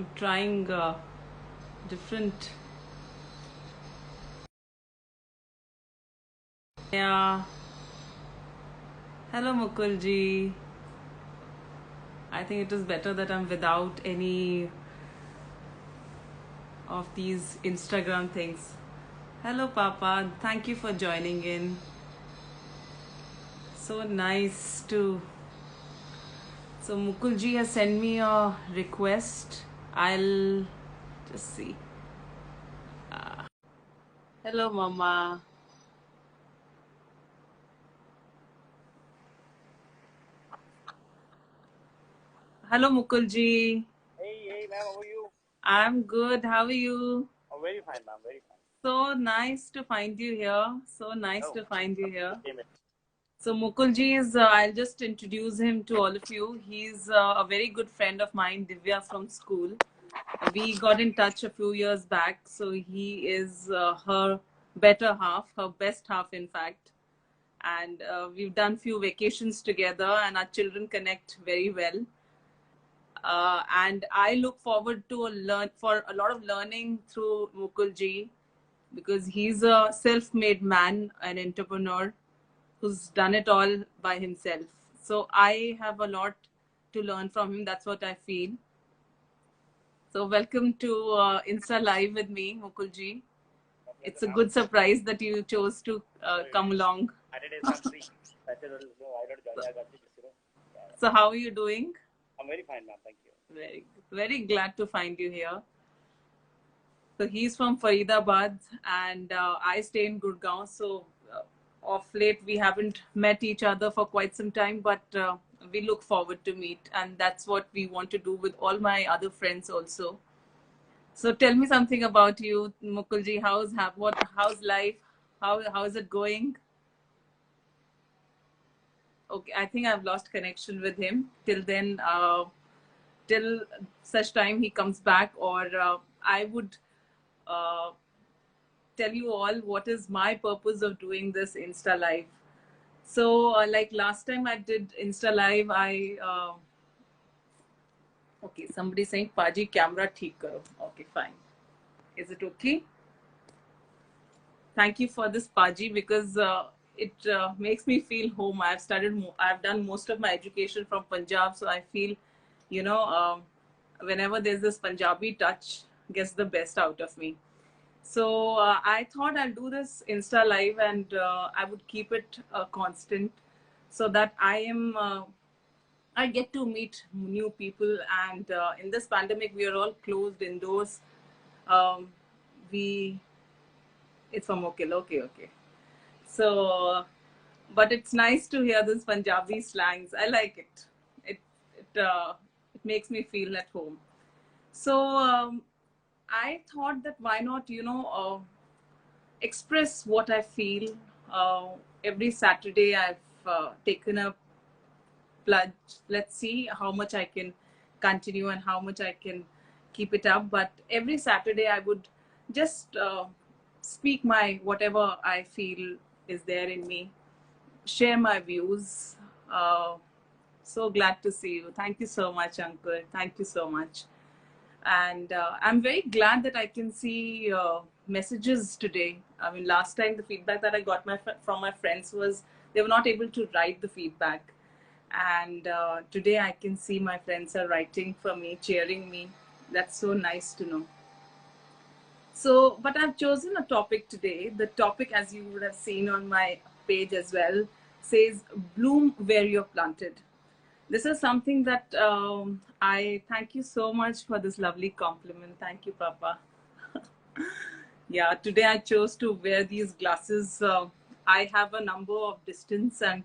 I'm trying different. Yeah. Hello, Mukulji. I think it is better that I'm without any of these Instagram things. Hello, Papa. Thank you for joining in. So nice to. So, Mukulji has sent me a request. I'll just see. Hello, Mama. Hello, Mukulji. Hey, ma'am, how are you? I'm good. How are you? Oh, very fine, ma'am, very fine. So nice to find you here. So nice Oh, to find you here. same here. So Mukulji is, I'll just introduce him to all of you. He's a very good friend of mine, Divya from school. We got in touch a few years back. So he is her better half, her best half, in fact. And we've done few vacations together and our children connect very well. And I look forward to a lot of learning through Mukulji because he's a self-made man, an entrepreneur who's done it all by himself. So I have a lot to learn from him. That's what I feel. So welcome to InstaLive with me, Mukulji. It's a good surprise that you chose to come along. Saturdays I'm free. I said, I don't join. I got this. So how are you doing? I'm very fine, ma'am. Thank you. Very glad to find you here. So he's from Faridabad and I stay in Gurgaon. So of late we haven't met each other for quite some time, but we look forward to meet. And that's what we want to do with all my other friends also. So tell me something about you, Mukulji. How's life? How is it going? Okay, I think I've lost connection with him. Till then, till such time he comes back, or I would uh, tell you all what is my purpose of doing this Insta Live. So, like last time I did Insta Live, okay, somebody saying Paji camera theek karo. Okay, fine. Is it okay? Thank you for this, Paji, because it makes me feel home. I've done most of my education from Punjab, so I feel, you know, whenever there's this Punjabi touch, gets the best out of me. So I thought I'll do this Insta Live and I would keep it constant so that I get to meet new people. And in this pandemic, we are all closed indoors. Um, we, it's from Mokil, okay. So, but it's nice to hear this Punjabi slangs. I like it. It makes me feel at home. So I thought that why not, express what I feel. Every Saturday, I've taken a pledge. Let's see how much I can continue and how much I can keep it up. But every Saturday, I would just speak my whatever I feel is there in me, share my views. So glad to see you. Thank you so much, Uncle. Thank you so much. And I'm very glad that I can see messages today. I mean, last time the feedback that I got from my friends was they were not able to write the feedback. And today I can see my friends are writing for me, cheering me. That's so nice to know. So, but I've chosen a topic today. The topic, as you would have seen on my page as well, says bloom where you're planted. This is something that I thank you so much for this lovely compliment. Thank you, Papa. Yeah, today I chose to wear these glasses. I have a number of distance and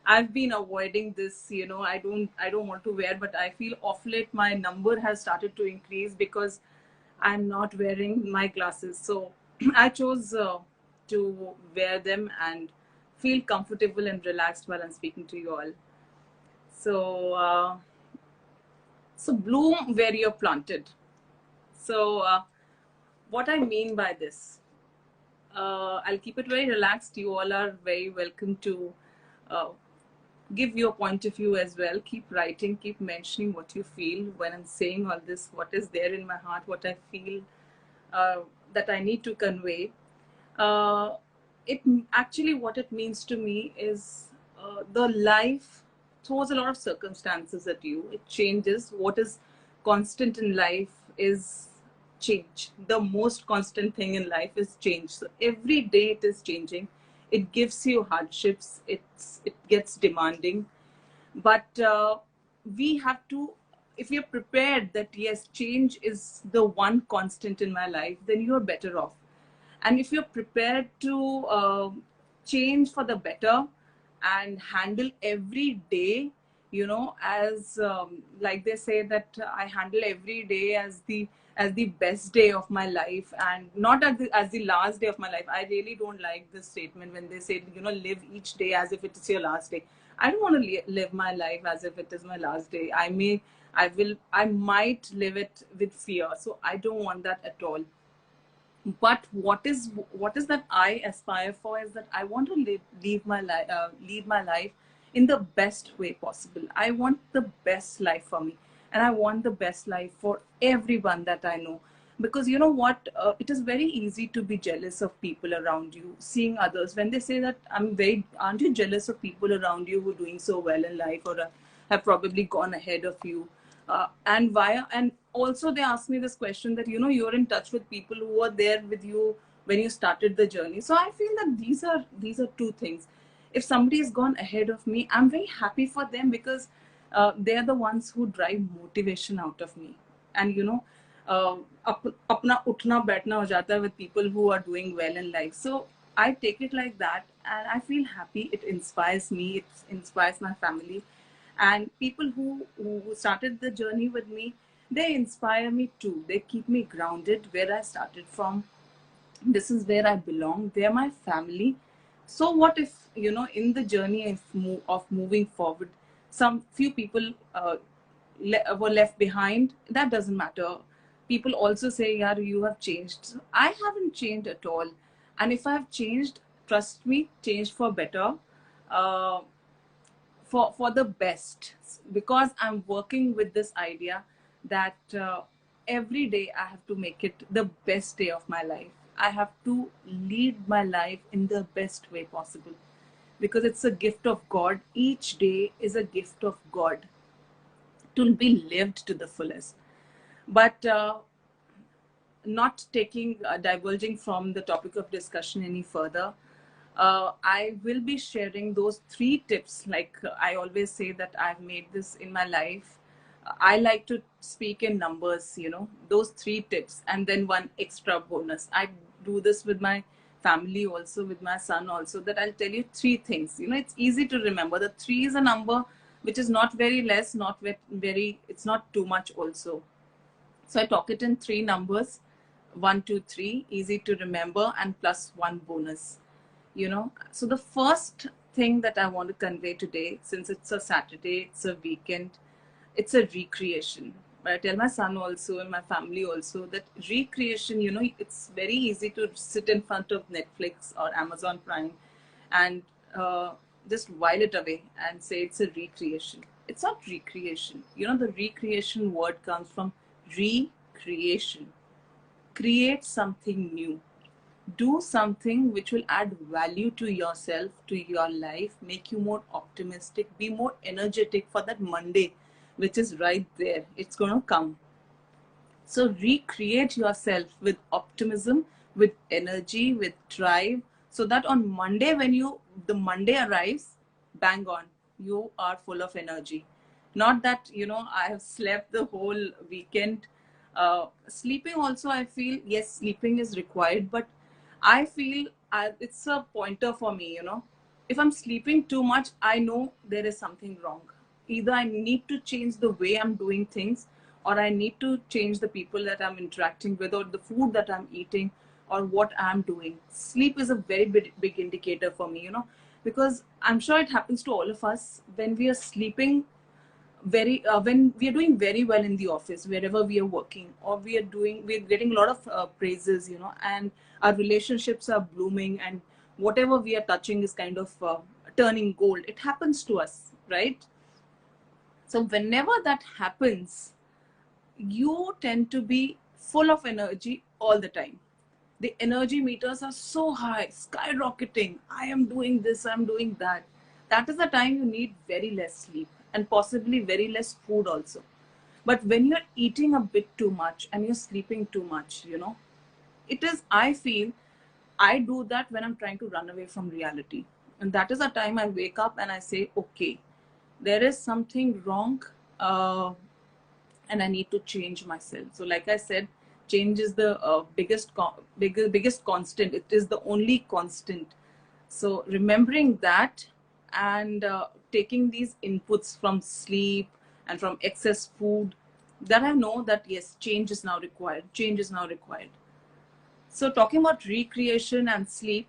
I've been avoiding this, I don't want to wear, but I feel off late my number has started to increase because I'm not wearing my glasses. So I chose to wear them and feel comfortable and relaxed while I'm speaking to you all. So, so bloom where you're planted. So, what I mean by this, I'll keep it very relaxed. You all are very welcome to uh, give your point of view as well. Keep writing, keep mentioning what you feel when I'm saying all this, what is there in my heart, what I feel uh, that I need to convey. uh, it actually, what it means to me is the life throws a lot of circumstances at you. It changes. What is constant in life is change. The most constant thing in life is change. So every day it is changing. It gives you hardships. It gets demanding, but we have to, if you're prepared that yes, change is the one constant in my life, then you're better off. And if you're prepared to change for the better and handle every day, as like they say that I handle every day as the best day of my life, and not as the last day of my life. I really don't like this statement when they say, live each day as if it is your last day. I don't want to live my life as if it is my last day. I might live it with fear. So I don't want that at all. But what is that I aspire for is that I want to lead my life in the best way possible. I want the best life for me, and I want the best life for everyone that I know. Because you know what, it is very easy to be jealous of people around you, seeing others when they say that aren't you jealous of people around you who are doing so well in life, or have probably gone ahead of you. And also they asked me this question that you're in touch with people who were there with you when you started the journey. So I feel that these are two things. If somebody has gone ahead of me, I'm very happy for them, because they're the ones who drive motivation out of me. And अपना उठना बैठना हो जाता है with people who are doing well in life. So I take it like that, and I feel happy. It inspires me, it inspires my family, and people who started the journey with me, they inspire me too. They keep me grounded where I started from. This is where I belong. They're my family. So what if, in the journey of moving forward, some few people were left behind? That doesn't matter. People also say, yeah, you have changed. So I haven't changed at all. And if I've changed, trust me, changed for better. Uh, for the best, because I'm working with this idea that every day I have to make it the best day of my life. I have to lead my life in the best way possible, because it's a gift of God. Each day is a gift of God to be lived to the fullest. But not taking divulging from the topic of discussion any further, I will be sharing those 3 tips. Like I always say that I've made this in my life. I like to speak in numbers, those 3 tips, and then one extra bonus. I do this with my family also, with my son also, that I'll tell you 3 things. It's easy to remember. The 3 is a number which is not very less, not very, it's not too much also. So I talk it in 3 numbers: 1, 2, 3, easy to remember, and plus one bonus. So the first thing that I want to convey today, since it's a Saturday, it's a weekend, it's a recreation. But I tell my son also and my family also that recreation, it's very easy to sit in front of Netflix or Amazon Prime and just while it away and say it's a recreation. It's not recreation. The recreation word comes from recreation. Create something new. Do something which will add value to yourself, to your life, make you more optimistic, be more energetic for that Monday, which is right there. It's going to come. So recreate yourself with optimism, with energy, with drive, so that on Monday, when the Monday arrives, bang on, you are full of energy. Not that, I have slept the whole weekend. Sleeping also, I feel, yes, sleeping is required, but I feel it's a pointer for me, If I'm sleeping too much, I know there is something wrong. Either I need to change the way I'm doing things, or I need to change the people that I'm interacting with, or the food that I'm eating, or what I'm doing. Sleep is a very big indicator for me, because I'm sure it happens to all of us when we are sleeping when we are doing very well in the office, wherever we are working, or we're getting a lot of praises, and our relationships are blooming, and whatever we are touching is kind of turning gold. It happens to us right? So whenever that happens, you tend to be full of energy all the time. The energy meters are so high, skyrocketing. I am doing this, I'm doing that. That is the time you need very less sleep and possibly very less food also. But when you're eating a bit too much and you're sleeping too much, it is, I feel, I do that when I'm trying to run away from reality. And that is the time I wake up and I say, okay, there is something wrong. And I need to change myself. So, like I said, change is the biggest constant. It is the only constant. So, remembering that and taking these inputs from sleep and from excess food, that I know that yes, change is now required. Change is now required. So, talking about recreation and sleep,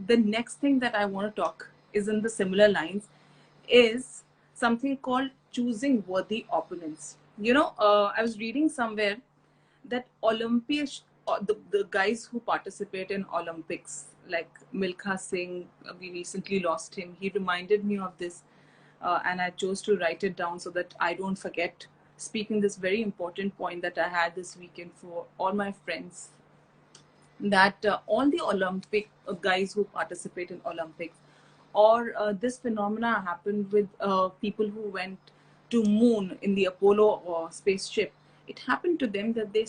the next thing that I want to talk is in the similar lines is something called choosing worthy opponents. I was reading somewhere that the guys who participate in Olympics, like Milkha Singh, we recently lost him. He reminded me of this, and I chose to write it down so that I don't forget speaking this very important point that I had this weekend for all my friends, that all the Olympic guys who participate in Olympics, or this phenomena happened with people who went to moon in the Apollo spaceship. It happened to them that they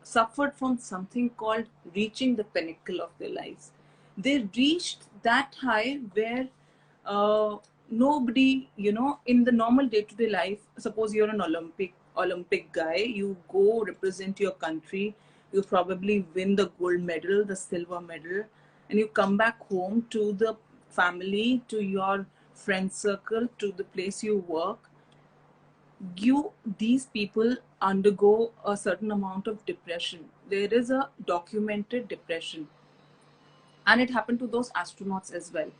suffered from something called reaching the pinnacle of their lives. They reached that high where nobody, in the normal day-to-day life, suppose you're an Olympic guy, you go represent your country, you probably win the gold medal, the silver medal, and you come back home to the family, to your friend circle, to the place you work. These people undergo a certain amount of depression. There is a documented depression, and it happened to those astronauts as well.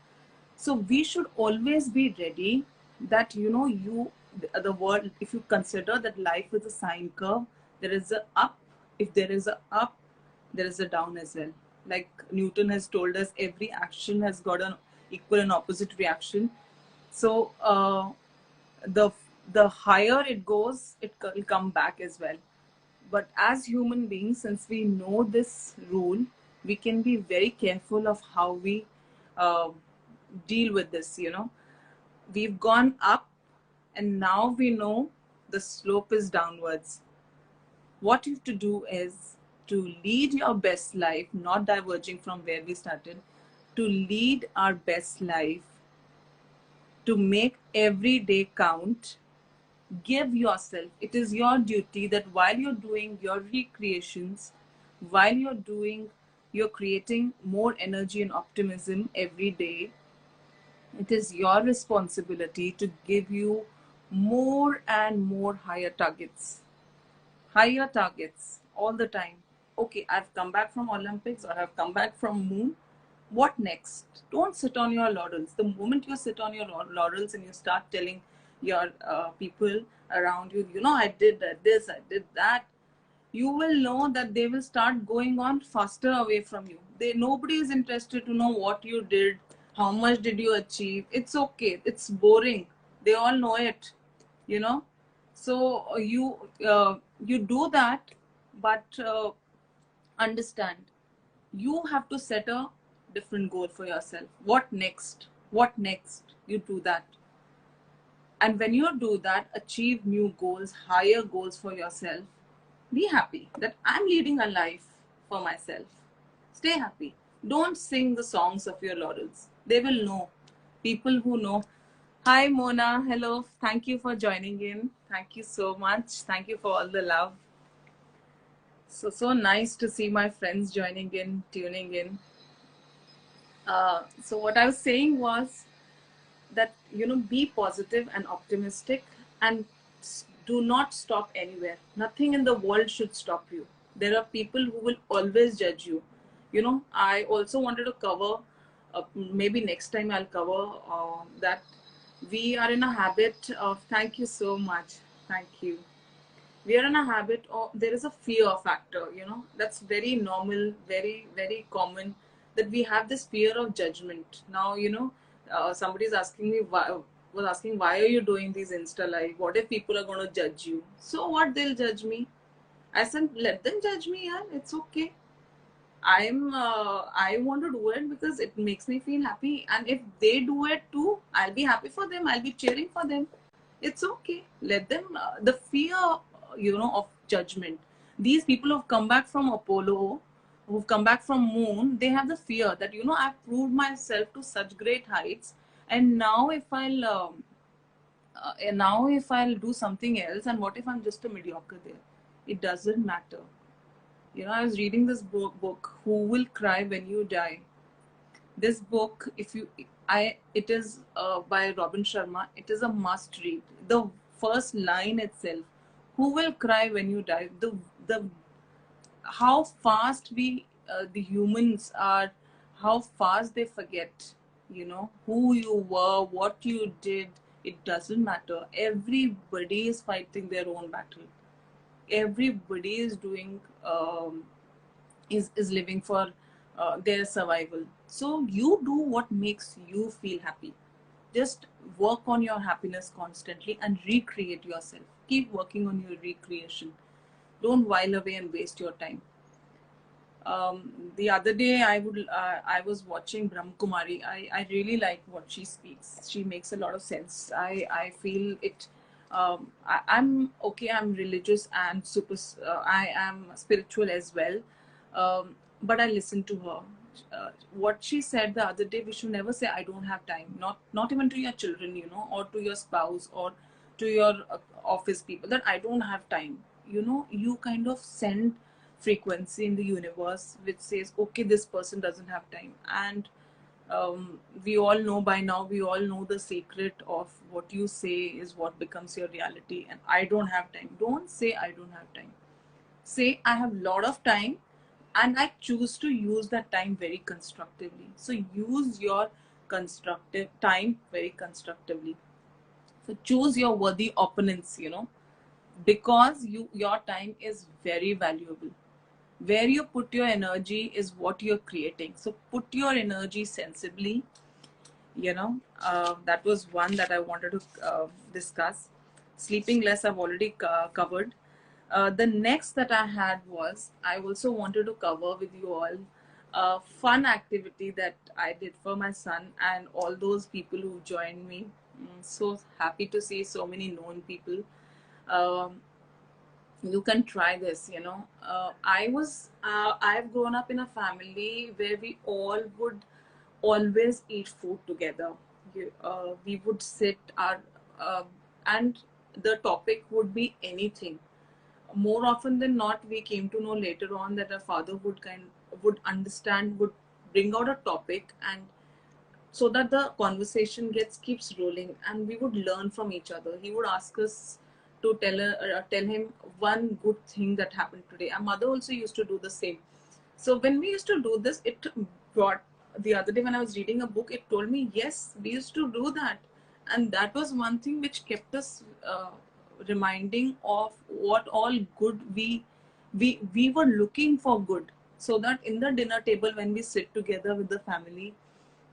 So we should always be ready that the world, if you consider that life is a sine curve, there is a up. If there is a up, there is a down as well. Like Newton has told us, every action has got an equal and opposite reaction. So the the higher it goes, it will come back as well. But as human beings, since we know this rule, we can be very careful of how we uh, deal with this. We've gone up, and now we know the slope is downwards. What you have to do is to lead your best life, not diverging from where we started, to lead our best life, to make every day count. Give yourself, it is your duty that while you're doing your recreations, while you're creating more energy and optimism every day, it is your responsibility to give you more and more higher targets all the time. Okay, I've come back from Olympics, or I've come back from moon. What next? Don't sit on your laurels. The moment you sit on your laurels and you start telling your people around you, I did this, I did that, you will know that they will start going on faster away from you. Nobody is interested to know what you did, how much did you achieve. It's okay. It's boring. They all know it, you know. So you do that, but understand, you have to set a different goal for yourself. What next? What next? You do that. And when you do that, achieve new goals, higher goals for yourself. Be happy that I'm leading a life for myself. Stay happy. Don't sing the songs of your laurels. They will know. People who know. Hi, Mona. Hello. Thank you for joining in. Thank you so much. Thank you for all the love. So nice to see my friends joining in, tuning in. So what I was saying was that, be positive and optimistic, and do not stop anywhere. Nothing in the world should stop you. There are people who will always judge you. I also wanted to cover, maybe next time I'll cover that we are in a habit of, thank you so much, thank you. We are in a habit of, there is a fear factor, that's very normal, very, very common, that we have this fear of judgment. Now, somebody is asking me, was asking, why are you doing these Insta Live? What if people are going to judge you? So what, they'll judge me. I said, let them judge me, yeah, it's okay. I want to do it because it makes me feel happy, and if they do it too, I'll be happy for them. I'll be cheering for them. It's okay. Let them. The fear, of judgment. These people who've come back from Apollo, who've come back from Moon, they have the fear that I've proved myself to such great heights, and now if I'll do something else, and what if I'm just a mediocre there? It doesn't matter. I was reading this book, Who Will Cry When You Die. This book, it is by Robin Sharma. It is a must read. The first line itself, who will cry when you die? The how fast the humans are, how fast they forget, who you were, what you did. It doesn't matter. Everybody is fighting their own battle. Everybody is doing is living for their survival. So you do what makes you feel happy. Just work on your happiness constantly and recreate yourself. Keep working on your recreation. Don't while away and waste your time. The other day I was watching Brahm Kumari. I really like what she speaks. She makes a lot of sense. I feel it. I'm okay. I'm religious and I am spiritual as well. But I listen to her. What she said the other day, we should never say I don't have time. Not even to your children, or to your spouse, or to your office people, that I don't have time. You kind of send frequency in the universe which says, okay, this person doesn't have time. And we all know by now, we all know the secret of what you say is what becomes your reality. And I don't have time. Don't say I don't have time. Say I have a lot of time, and I choose to use that time very constructively. So use your constructive time very constructively. So choose your worthy opponents, because your time is very valuable. Where you put your energy is what you're creating. So put your energy sensibly. That was one that I wanted to discuss. Sleeping less, I've already covered. The next that I had was, I also wanted to cover with you all a fun activity that I did for my son and all those people who joined me. So happy to see so many known people. Um, you can try this. I've grown up in a family where we all would always eat food together. We would sit and the topic would be anything. More often than not, we came to know later on that our father would understand, would bring out a topic, and so that the conversation keeps rolling, and we would learn from each other. He would ask us to tell him one good thing that happened today. Our mother also used to do the same. So when we used to do this, it brought, the other day when I was reading a book, it told me, yes, we used to do that. And that was one thing which kept us reminding of what all good we were looking for good. So that in the dinner table, when we sit together with the family,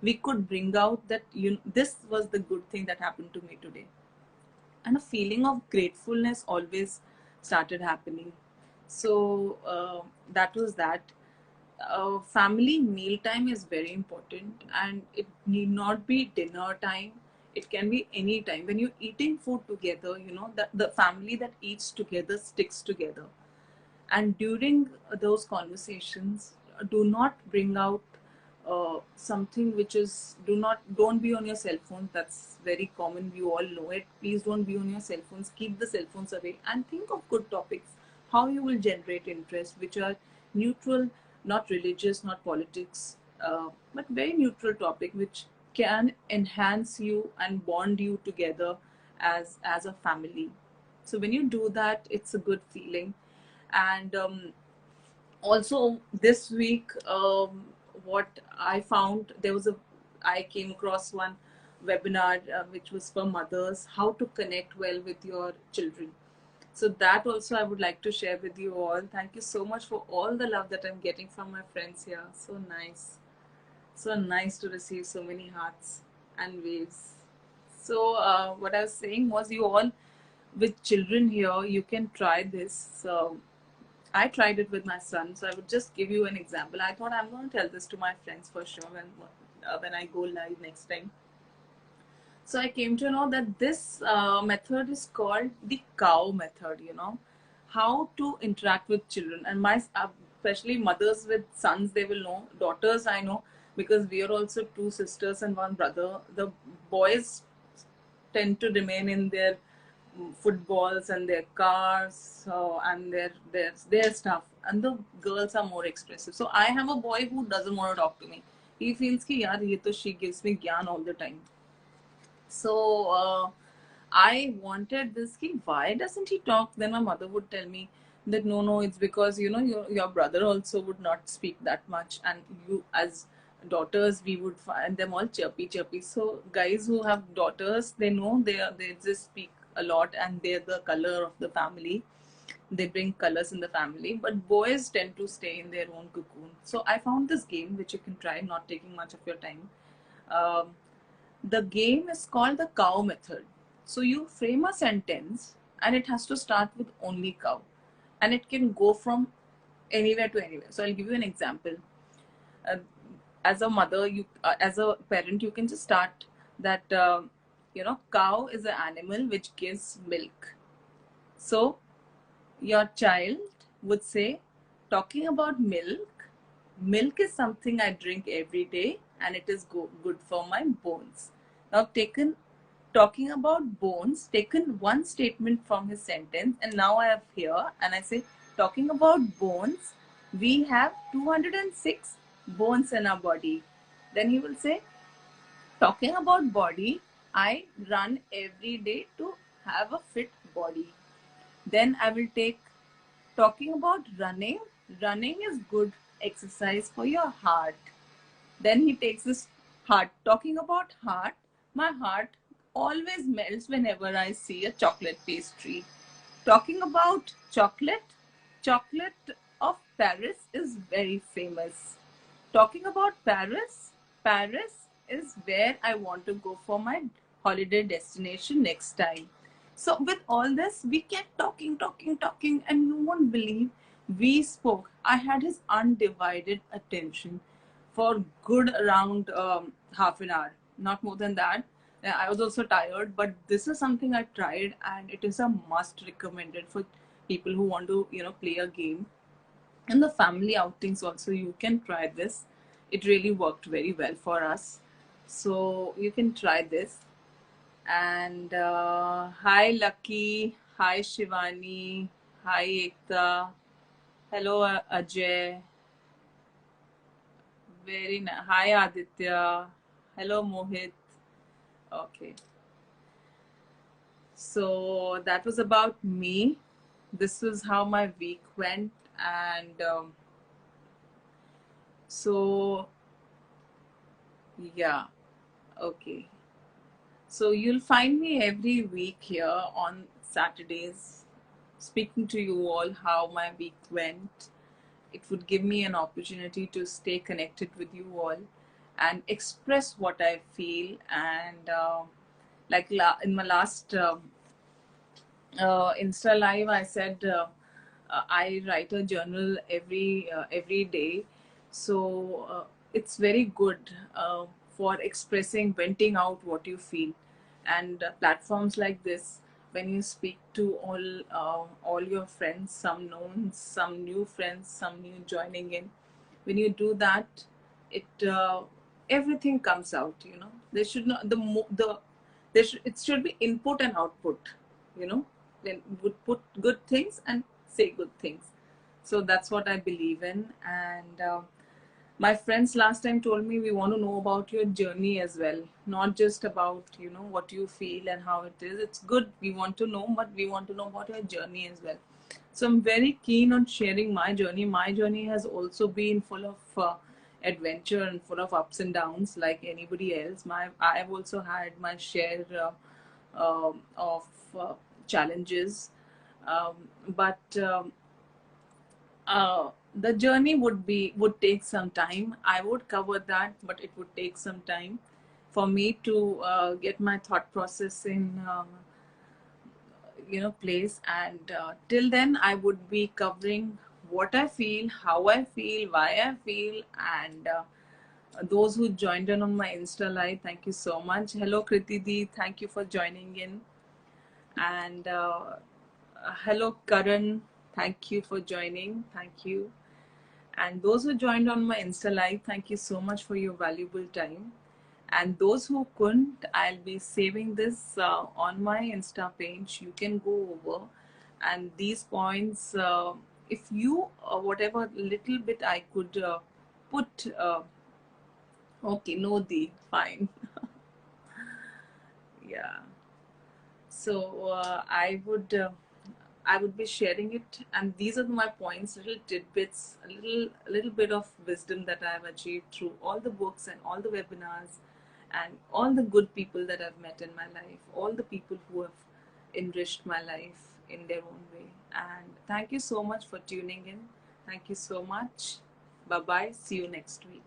we could bring out that this was the good thing that happened to me today. And a feeling of gratefulness always started happening. So that was that. Family meal time is very important, and it need not be dinner time. It can be any time. When you're eating food together, that the family that eats together sticks together. And during those conversations, do not bring out something which is, don't be on your cell phone. That's very common, we all know it. Please don't be on your cell phones. Keep the cell phones away and think of good topics, how you will generate interest, which are neutral, not religious, not politics, but very neutral topic which can enhance you and bond you together as a family. So when you do that, it's a good feeling. And also this week, what I found, I came across one webinar which was for mothers, how to connect well with your children. So that also I would like to share with you all. Thank you so much for all the love that I'm getting from my friends here. So nice to receive so many hearts and waves. So what I was saying was, you all with children here, you can try this. So I tried it with my son. So I would just give you an example. I thought I'm going to tell this to my friends for sure when I go live next time. So I came to know that this method is called the cow method. You know, how to interact with children. And my especially mothers with sons, they will know. Daughters, I know, because we are also two sisters and one brother. The boys tend to remain in their footballs and their cars, and their stuff, and the girls are more expressive. So I have a boy who doesn't want to talk to me. He feels ki yaar ye to she gives me gyan all the time. So I wanted this key. Why doesn't he talk? Then my mother would tell me that no, it's because your brother also would not speak that much, and you as daughters we would find them all chirpy. So guys who have daughters, they know they just speak a lot, and they're the color of the family. They bring colors in the family, but boys tend to stay in their own cocoon. So I found this game which you can try, not taking much of your time. Um, the game is called the cow method. So you frame a sentence and it has to start with only cow, and it can go from anywhere to anywhere. So I'll give you an example. Uh, as a mother, as a parent, you can just start that, cow is an animal which gives milk. So your child would say, talking about milk, milk is something I drink every day and it is good for my bones. Now, talking about bones, taken one statement from his sentence, and now I have here, and I say, talking about bones, we have 206 bones in our body. Then he will say, talking about body, I run every day to have a fit body. Then I will take, talking about running, running is good exercise for your heart. Then he takes this heart. Talking about heart, my heart always melts whenever I see a chocolate pastry. Talking about chocolate, chocolate of Paris is very famous. Talking about Paris, Paris is where I want to go for my holiday destination next time. So with all this, we kept talking, and you won't believe, we spoke. I had his undivided attention for good around half an hour, not more than that. I was also tired, but this is something I tried, and it is a must recommended for people who want to, play a game. And the family outings also, you can try this. It really worked very well for us. So you can try this. And hi Lucky, hi Shivani, hi Ekta, hello Ajay, very nice. Hi Aditya, hello Mohit. Okay, so that was about me. This was how my week went, and so yeah, okay. So you'll find me every week here on Saturdays, speaking to you all how my week went. It would give me an opportunity to stay connected with you all and express what I feel. And like in my last InstaLive, I said I write a journal every day. So it's very good for expressing, venting out what you feel. And platforms like this, when you speak to all your friends, some known, some new friends, some new joining in, when you do that, it everything comes out. There should not it should be input and output. Then would put good things and say good things. So that's what I believe in. And my friends last time told me, we want to know about your journey as well, not just about what you feel and how it is. It's good, we want to know, but we want to know about your journey as well. So I'm very keen on sharing my journey. My journey has also been full of adventure and full of ups and downs like anybody else. I've also had my share of challenges, but the journey would take some time. I would cover that, but it would take some time for me to get my thought process in place. And till then I would be covering what I feel, how I feel, why I feel. And those who joined in on my Insta Live, thank you so much. Hello Kriti Di, thank you for joining in. And hello Karan, thank you for joining, thank you. And those who joined on my Insta Live, thank you so much for your valuable time. And those who couldn't, I'll be saving this on my Insta page. You can go over, and these points, if you whatever little bit I could put. Okay, no, the fine. Yeah. So I would be sharing it, and these are my points, little tidbits, a little bit of wisdom that I have achieved through all the books and all the webinars, and all the good people that I've met in my life, all the people who have enriched my life in their own way. And thank you so much for tuning in. Thank you so much. Bye bye. See you next week.